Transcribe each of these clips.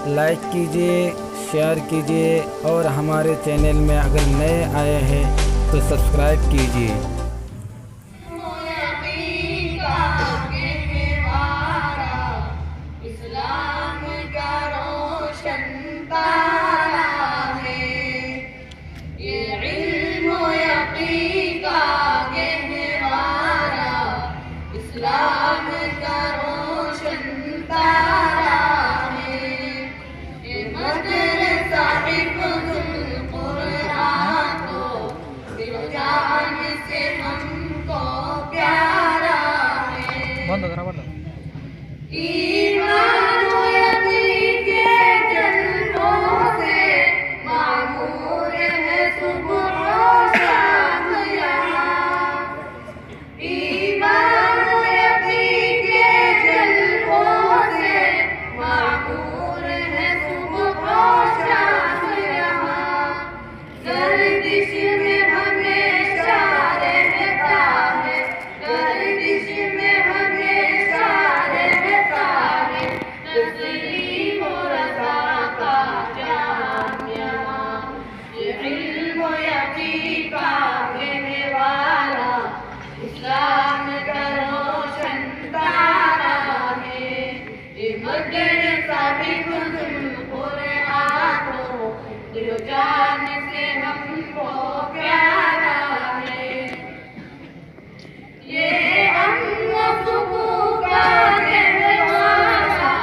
Like कीजिए, share कीजिए और हमारे चैनल में अगर नए आए हैं तो सब्सक्राइब कीजिए। इस्लाम का रोशन तारा है, ये इल्म यकीन का गहवारा। इस्लाम का रोशन तारा है, ये मदरसा हिफ्ज़ुल कुरान को दिल जान से हमको प्यारा है। बंद करा बंद। ईमान यकीन के जन्मों से मामूर है सुबह और शाम यहाँ। ईमान यकीन के जन्मों से मामूर है सुबह और शाम यहाँ। गर्दिश में हमेशा रहता है, गर्दिश में हमेशा रहता है, तस्लीम और रज़ा का जामिया। ये इल्म यकीन का गहवारा, इस्लाम का रोशन तारा है, ये मदरसा हिफ्ज़ुल कुरान को दिल जान से हमको प्यारा है। ये अमन सुकून का गहवारा,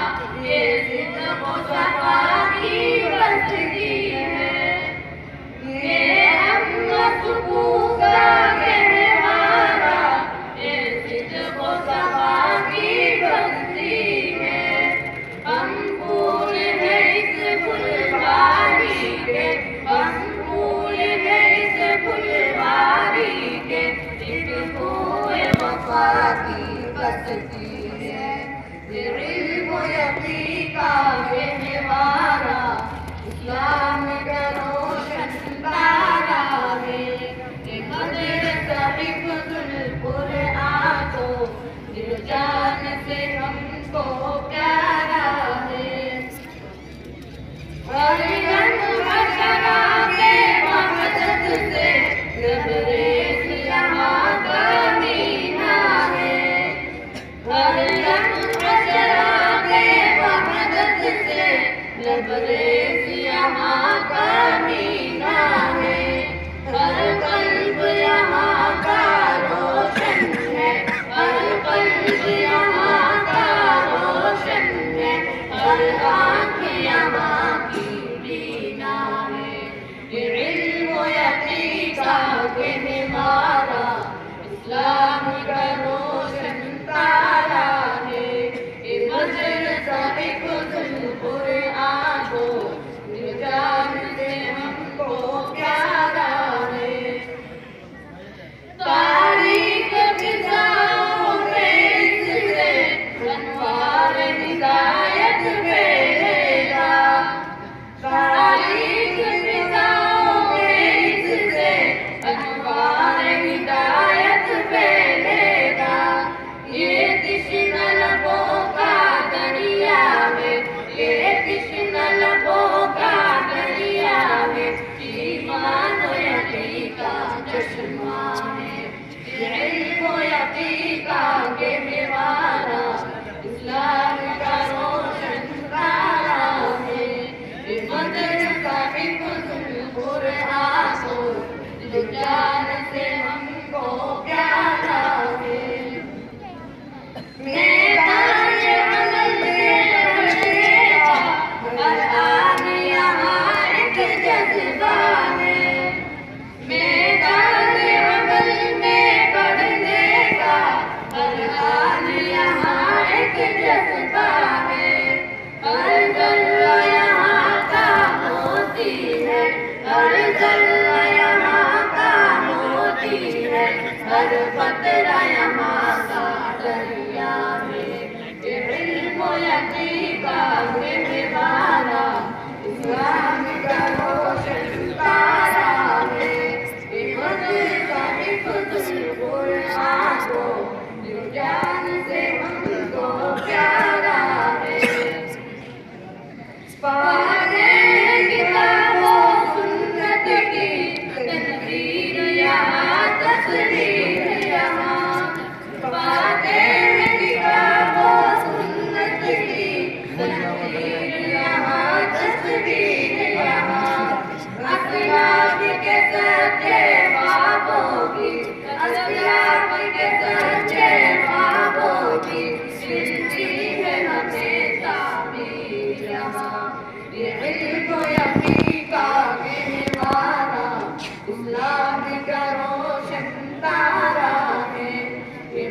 ये सिद्क़ व सफ़ा की बस्ती है। ये अमन सुकून का गहवारा, ये सिद्क़ व सफ़ा की बस्ती है। हम फूल हैं इस फुलवारी के, हम फूल हैं इस फुलवारी के, एक फूल वफ़ा की बस्ती है। ये इल्म यकीन का गहवारा, इस्लाम का रोशन तारा है, ये मदरसा हिफ्ज़ुल कुरान को दिल जान से हमको प्यारा है। हर रंग हशरा के वहदत से लबरेज़ यहाँ का मीना है। हर रंग हशरा के वहदत से लबरेज़ यहाँ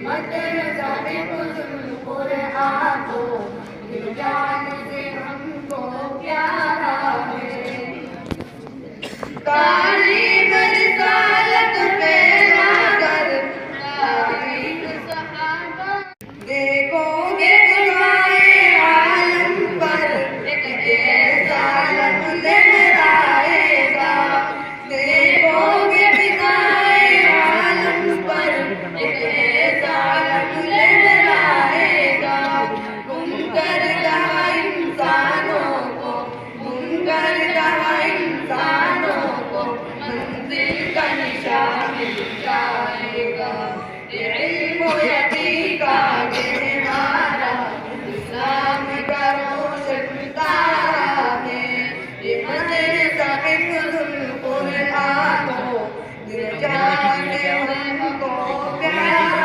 मदरसा हिफ्ज़ुल कुरआन तो दिल जान से हमको प्यारा है। तालीम रिसालत फैला कर तारीख सहाबा देखोगे फिजाए आलम पर एक ऐसा लफ्ज़ लहराएगा। देखोगे फिजाए आलम पर एक ऐसा लफ्ज़ लहराएगा। गुम कर दहा इंसानों को, गुम कर दहा इंसानों को मंजिल का निशान मिल जाएगा। ये इल्म यकीन का गहवारा इस्लाम का रोशन तारा है। ये मदरसा हिफ्ज़ुल कुरआन तो दिल जान से हमको प्यारा